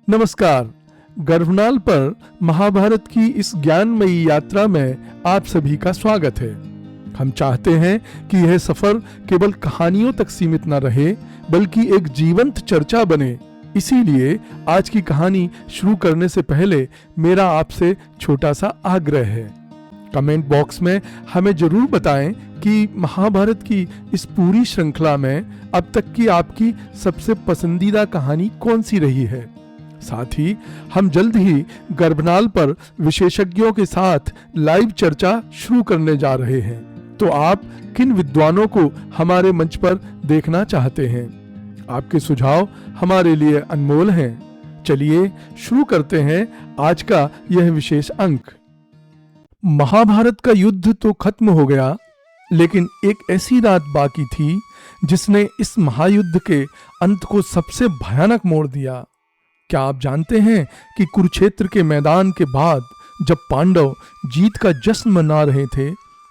नमस्कार। गर्भनाल पर महाभारत की इस ज्ञानमयी यात्रा में आप सभी का स्वागत है। हम चाहते हैं कि यह सफर केवल कहानियों तक सीमित न रहे, बल्कि एक जीवंत चर्चा बने। इसीलिए आज की कहानी शुरू करने से पहले मेरा आपसे छोटा सा आग्रह है। कमेंट बॉक्स में हमें जरूर बताएं कि महाभारत की इस पूरी श्रृंखला में अब तक की आपकी सबसे पसंदीदा कहानी कौन सी रही है। साथ ही हम जल्द ही गर्भनाल पर विशेषज्ञों के साथ लाइव चर्चा शुरू करने जा रहे हैं, तो आप किन विद्वानों को हमारे मंच पर देखना चाहते हैं? आपके सुझाव हमारे लिए अनमोल हैं। चलिए शुरू करते हैं आज का यह विशेष अंक। महाभारत का युद्ध तो खत्म हो गया, लेकिन एक ऐसी रात बाकी थी जिसने इस महायुद्ध के अंत को सबसे भयानक मोड़ दिया। क्या आप जानते हैं कि कुरुक्षेत्र के मैदान के बाद जब पांडव जीत का जश्न मना रहे थे,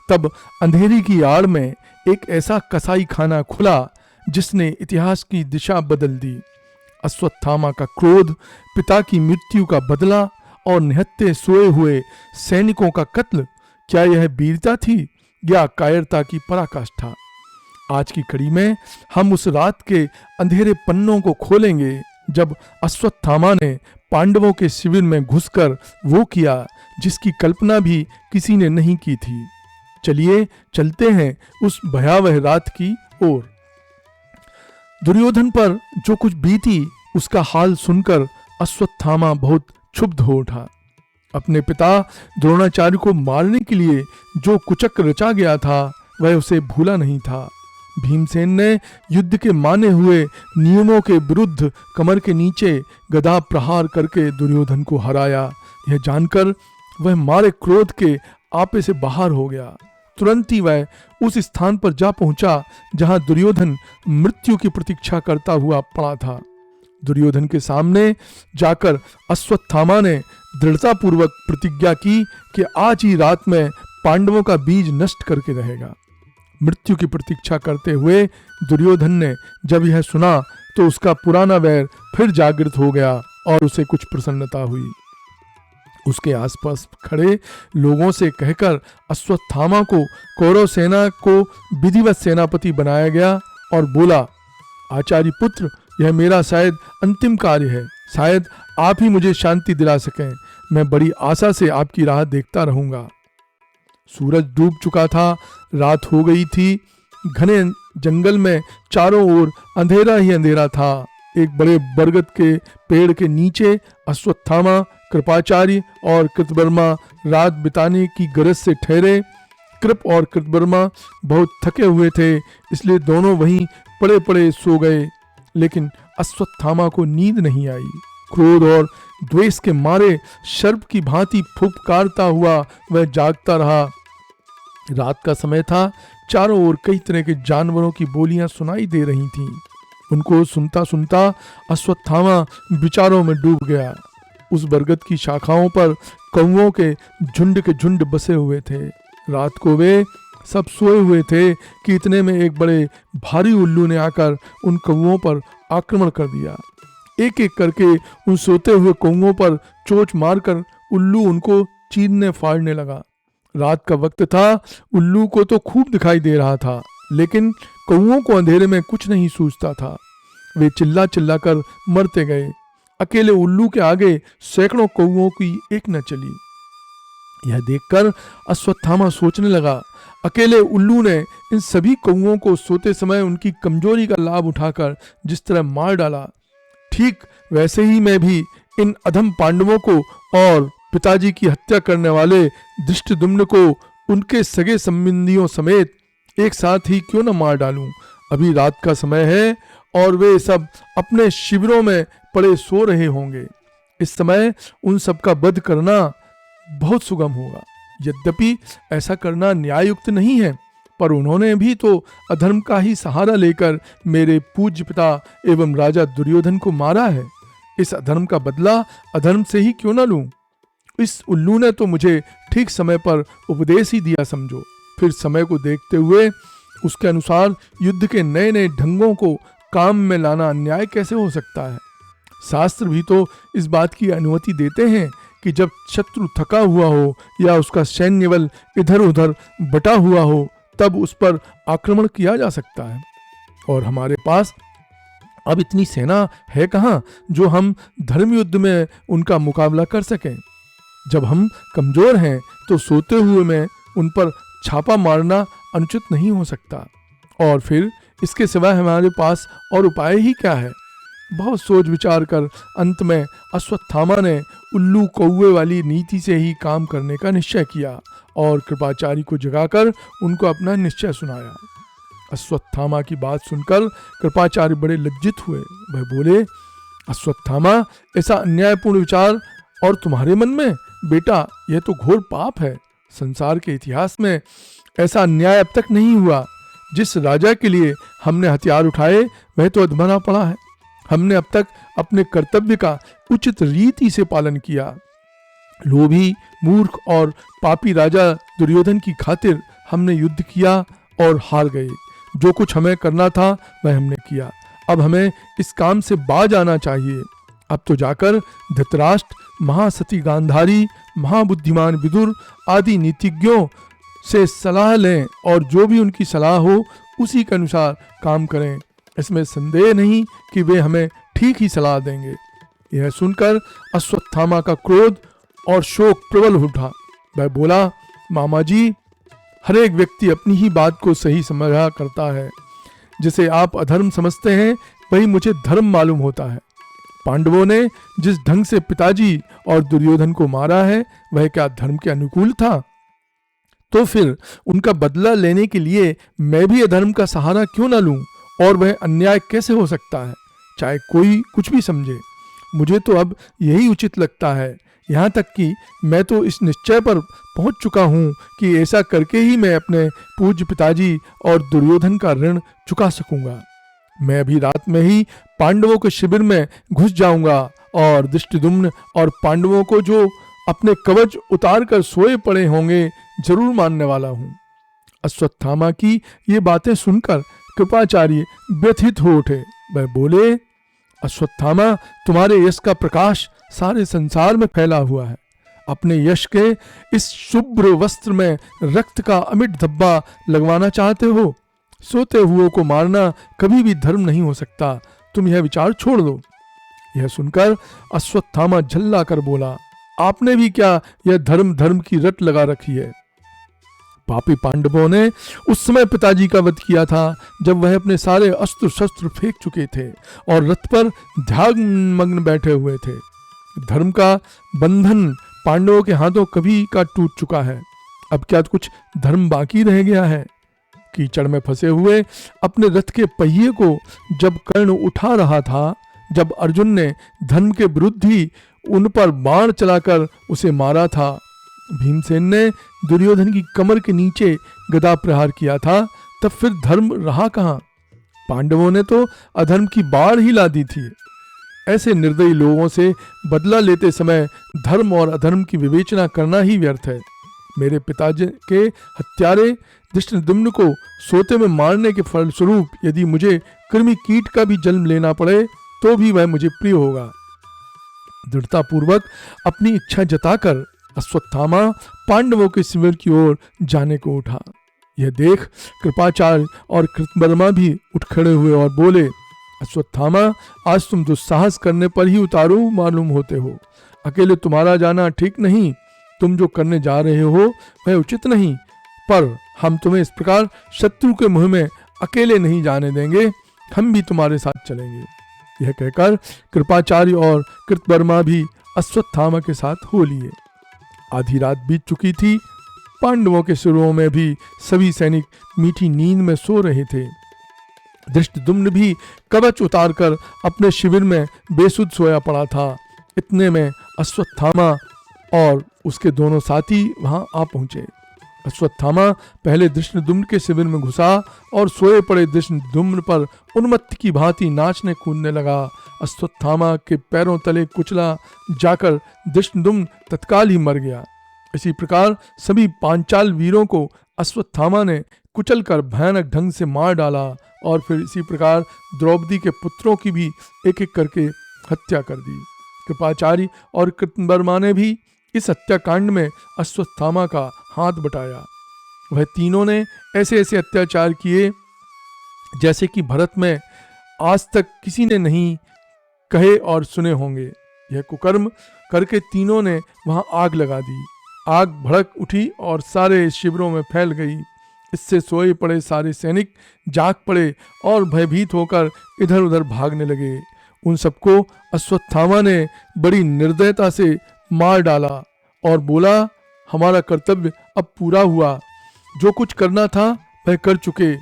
तब अंधेरी की आड़ में एक ऐसा कसाई खाना खुला जिसने इतिहास की दिशा बदल दी। अश्वत्थामा का क्रोध, पिता की मृत्यु का बदला और निहत्थे सोए हुए सैनिकों का कत्ल, क्या यह वीरता थी या कायरता की पराकाष्ठा? आज की कड़ी में हम उस रात के अंधेरे पन्नों को खोलेंगे जब अश्वत्थामा ने पांडवों के शिविर में घुसकर वो किया जिसकी कल्पना भी किसी ने नहीं की थी। चलिए चलते हैं उस भयावह रात की ओर। दुर्योधन पर जो कुछ बीती उसका हाल सुनकर अश्वत्थामा बहुत क्षुब्ध हो उठा। अपने पिता द्रोणाचार्य को मारने के लिए जो कुचक्र रचा गया था वह उसे भूला नहीं था। भीमसेन ने युद्ध के माने हुए नियमों के विरुद्ध कमर के नीचे गदा प्रहार करके दुर्योधन को हराया। यह जानकर वह मारे क्रोध के आपे से बाहर हो गया। तुरंत ही वह उस स्थान पर जा पहुंचा जहां दुर्योधन मृत्यु की प्रतीक्षा करता हुआ पड़ा था। दुर्योधन के सामने जाकर अश्वत्थामा ने दृढ़तापूर्वक प्रतिज्ञा की कि आज ही रात में पांडवों का बीज नष्ट करके रहेगा। मृत्यु की प्रतीक्षा करते हुए दुर्योधन ने जब यह सुना तो उसका पुराना वैर फिर जागृत हो गया और उसे कुछ प्रसन्नता हुई। उसके आसपास खड़े लोगों से कहकर अश्वत्थामा को कौरव सेना को विधिवत सेनापति बनाया गया और बोला, आचार्य पुत्र, यह मेरा शायद अंतिम कार्य है। शायद आप ही मुझे शांति दिला सकें। मैं बड़ी आशा से आपकी राह देखता रहूंगा। सूरज डूब चुका था, रात हो गई थी। घने जंगल में चारों ओर अंधेरा ही अंधेरा था। एक बड़े बरगद के पेड़ के नीचे अश्वत्थामा, कृपाचार्य और कृतवर्मा रात बिताने की गरज से ठहरे। कृप और कृतवर्मा बहुत थके हुए थे, इसलिए दोनों वहीं पड़े पड़े सो गए। लेकिन अश्वत्थामा को नींद नहीं आई। क्रोध और द्वेष के मारे सर्प की भांति फुफकारता हुआ वह जागता रहा। रात का समय था। चारों ओर कई तरह के जानवरों की बोलियां सुनाई दे रही थीं। उनको सुनता सुनता अश्वत्थामा विचारों में डूब गया। उस बरगद की शाखाओं पर कौवों के झुंड बसे हुए थे। रात को वे सब सोए हुए थे कि इतने में एक बड़े भारी उल्लू ने आकर उन कौवों पर आक्रमण कर दिया। एक एक करके उन सोते हुए कौवों पर चोंच मारकर उल्लू उनको चीरने फाड़ने लगा। रात का वक्त था। उल्लू को तो खूब दिखाई दे रहा था, लेकिन कौवों को अंधेरे में कुछ नहीं सूझता था। वे चिल्ला चिल्ला कर मरते गए। अकेले उल्लू के आगे सैकड़ों कौवों की एक न चली। यह देखकर अश्वत्थामा सोचने लगा, अकेले उल्लू ने इन सभी कौवों को सोते समय उनकी कमजोरी का लाभ उठाकर जिस तरह मार डाला, ठीक वैसे ही मैं भी इन अधम पांडवों को और पिताजी की हत्या करने वाले धृष्टद्युम्न को उनके सगे संबंधियों समेत एक साथ ही क्यों न मार डालूं। अभी रात का समय है और वे सब अपने शिविरों में पड़े सो रहे होंगे। इस समय उन सब का वध करना बहुत सुगम होगा। यद्यपि ऐसा करना न्याययुक्त नहीं है, पर उन्होंने भी तो अधर्म का ही सहारा लेकर मेरे पूज्य पिता एवं राजा दुर्योधन को मारा है। इस अधर्म का बदला अधर्म से ही क्यों न लूं। इस उल्लू ने तो मुझे ठीक समय पर उपदेश ही दिया समझो। फिर समय को देखते हुए उसके अनुसार युद्ध के नए नए ढंगों को काम में लाना अन्याय कैसे हो सकता है। शास्त्र भी तो इस बात की अनुमति देते हैं कि जब शत्रु थका हुआ हो या उसका सैन्य बल इधर उधर बटा हुआ हो तब उस पर आक्रमण किया जा सकता है। और हमारे पास अब इतनी सेना है कहाँ जो हम धर्म युद्ध में उनका मुकाबला कर सकें। जब हम कमजोर हैं तो सोते हुए में उन पर छापा मारना अनुचित नहीं हो सकता। और फिर इसके सिवाय हमारे पास और उपाय ही क्या है। बहुत सोच विचार कर अंत में अश्वत्थामा ने उल्लू कौवे वाली नीति से ही काम करने का निश्चय किया और कृपाचार्य को जगाकर उनको अपना निश्चय सुनाया। अश्वत्थामा की बात सुनकर कृपाचार्य बड़े लज्जित हुए। वह बोले, अश्वत्थामा, ऐसा अन्यायपूर्ण विचार और तुम्हारे मन में? बेटा, यह तो घोर पाप है। संसार के इतिहास में ऐसा अन्याय अब तक नहीं हुआ। जिस राजा के लिए हमने हथियार उठाए वह तो अधमरा पड़ा है। हमने अब तक अपने कर्तव्य का उचित रीति से पालन किया। लोभी, मूर्ख और पापी राजा दुर्योधन की खातिर हमने युद्ध किया और हार गए। जो कुछ हमें करना था वह हमने किया। अब हमें इस काम से बाज आना चाहिए। अब तो जाकर धृतराष्ट्र, महासती गांधारी, महाबुद्धिमान विदुर आदि नीतिज्ञों से सलाह लें और जो भी उनकी सलाह हो उसी के अनुसार काम करें। इसमें संदेह नहीं कि वे हमें ठीक ही सलाह देंगे। यह सुनकर अश्वत्थामा का क्रोध और शोक प्रबल उठा। वह बोला, मामा जी, हर एक व्यक्ति अपनी ही बात को सही समझा करता है। जिसे आप अधर्म समझते हैं वही मुझे धर्म मालूम होता है। पांडवों ने जिस ढंग से पिताजी और दुर्योधन को मारा है वह क्या धर्म के अनुकूल था? तो फिर उनका बदला लेने के लिए मैं भी अधर्म का सहारा क्यों न लूं? और वह अन्याय कैसे हो सकता है, चाहे कोई कुछ भी समझे। मुझे तो अब यही उचित लगता है। यहाँ तक कि मैं तो इस निश्चय पर पहुँच चुका हूँ कि ऐसा करके ही मैं अपने पूज्य पिताजी और दुर्योधन का ऋण चुका सकूंगा। मैं अभी रात में ही पांडवों के शिविर में घुस जाऊंगा और दृष्टिद्युम्न और पांडवों को जो अपने कवच उतार कर सोए पड़े होंगे जरूर मानने वाला हूँ। अश्वत्थामा की ये बातें सुनकर कृपाचार्य व्यथित हो उठे। वह बोले, अश्वत्थामा, तुम्हारे यश का प्रकाश सारे संसार में फैला हुआ है। अपने यश के इस शुभ्र वस्त्र में रक्त का अमिट धब्बा लगवाना चाहते हो? सोते हुओं को मारना कभी भी धर्म नहीं हो सकता। तुम यह विचार छोड़ दो। यह सुनकर अश्वत्थामा झल्ला कर बोला, आपने भी क्या यह धर्म की रट लगा रखी है? पापी पांडवों ने उस समय पिताजी का वध किया था जब वह अपने सारे अस्त्र शस्त्र फेंक चुके थे और रथ पर ध्यान मग्न बैठे हुए थे। धर्म का बंधन पांडवों के हाथों कभी का टूट चुका है। अब क्या कुछ धर्म बाकी रह गया है? कीचड़ में फंसे हुए अपने रथ के पहिए को जब कर्ण उठा रहा था, जब अर्जुन ने धर्म के विरुद्ध ही उन पर बाण चलाकर उसे मारा था, भीमसेन ने दुर्योधन की कमर के नीचे गदा प्रहार किया था, तब फिर धर्म रहा कहाँ? पांडवों ने तो अधर्म की बाढ़ ही ला दी थी। ऐसे निर्दयी लोगों से बदला लेते समय धर्म और अधर्म की विवेचना करना ही व्यर्थ है। मेरे पिताजी के हत्यारे दृष्टिद्युम्न को सोते में मारने के फलस्वरूप यदि मुझे कृमि कीट का भी जन्म लेना पड़े तो भी वह मुझे प्रिय होगा। दृढ़तापूर्वक अपनी इच्छा जताकर अश्वत्थामा पांडवों के शिविर की ओर जाने को उठा। यह देख कृपाचार्य और कृतवर्मा भी उठ खड़े हुए और बोले, अश्वत्थामा, आज तुम दुस्साहस करने पर ही उतारू मालूम होते हो। अकेले तुम्हारा जाना ठीक नहीं। तुम जो करने जा रहे हो वह उचित नहीं, पर हम तुम्हें इस प्रकार शत्रु के मुंह में अकेले नहीं जाने देंगे। हम भी तुम्हारे साथ चलेंगे। यह कहकर कृपाचार्य और कृतवर्मा भी अश्वत्थामा के साथ हो लिए। आधी रात बीत चुकी थी। पांडवों के शिविरों में भी सभी सैनिक मीठी नींद में सो रहे थे। दृष्टिद्युम्न भी कवच उतारकर अपने शिविर में बेसुध सोया पड़ा था। इतने में अश्वत्थामा और उसके दोनों साथी वहां आ पहुंचे। अश्वत्थामा पहले दृष्टिद्युम्न के शिविर में घुसा और सोए पड़े दृष्टिद्युम्न पर उन्मत्त की भांति नाचने कूदने लगा। अश्वत्थामा के पैरों तले कुचला जाकर दृष्टिद्युम्न तत्काल ही मर गया। इसी प्रकार सभी पांचाल वीरों को अश्वत्थामा ने कुचल कर भयानक ढंग से मार डाला और फिर इसी प्रकार द्रौपदी के पुत्रों की भी एक एक करके हत्या कर दी। कृपाचार्य और कृतवर्मा ने भी इस हत्याकांड में अश्वत्थामा का हाथ बटाया। वह तीनों ने ऐसे ऐसे अत्याचार किए जैसे कि भरत में आज तक किसी ने नहीं कहे और सुने होंगे। यह कुकर्म करके तीनों ने वहां आग लगा दी। आग भड़क उठी और सारे शिविरों में फैल गई। इससे सोए पड़े सारे सैनिक जाग पड़े और भयभीत होकर इधर उधर भागने लगे। उन सबको अश्वत्थामा ने बड़ी निर्दयता से मार डाला और बोला, हमारा कर्तव्य अब पूरा हुआ, जो कुछ करना था वह कर चुके,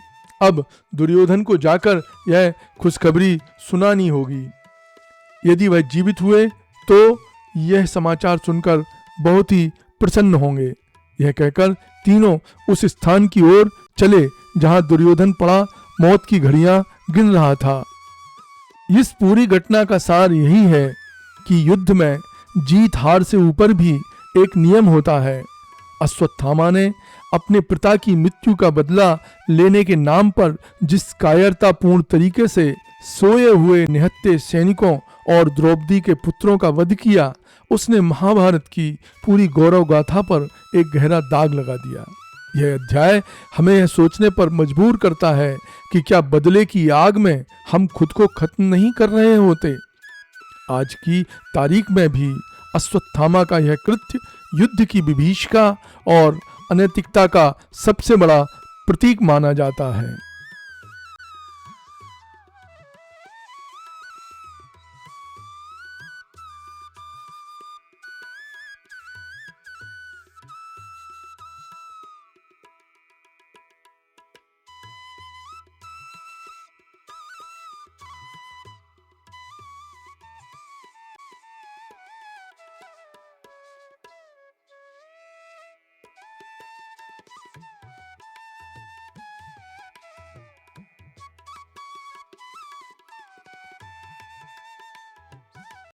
अब दुर्योधन को जाकर यह खुशखबरी सुनानी होगी। यदि वह जीवित हुए तो यह समाचार सुनकर बहुत ही प्रसन्न होंगे। यह कहकर तीनों उस स्थान की ओर चले जहां दुर्योधन पड़ा मौत की घड़ियां गिन रहा था। इस पूरी घटना का सार यही है कि युद्ध में जीत हार से ऊपर भी एक नियम होता है। अश्वत्थामा ने अपने पिता की मृत्यु का बदला लेने के नाम पर जिस कायरतापूर्ण तरीके से सोए हुए निहत्थे सैनिकों और द्रौपदी के पुत्रों का वध किया, उसने महाभारत की पूरी गौरव गाथा पर एक गहरा दाग लगा दिया। यह अध्याय हमें यह सोचने पर मजबूर करता है कि क्या बदले की आग में हम खुद को खत्म नहीं कर रहे होते। आज की तारीख में भी अश्वत्थामा का यह कृत्य युद्ध की विभीषिका और अनैतिकता का सबसे बड़ा प्रतीक माना जाता है।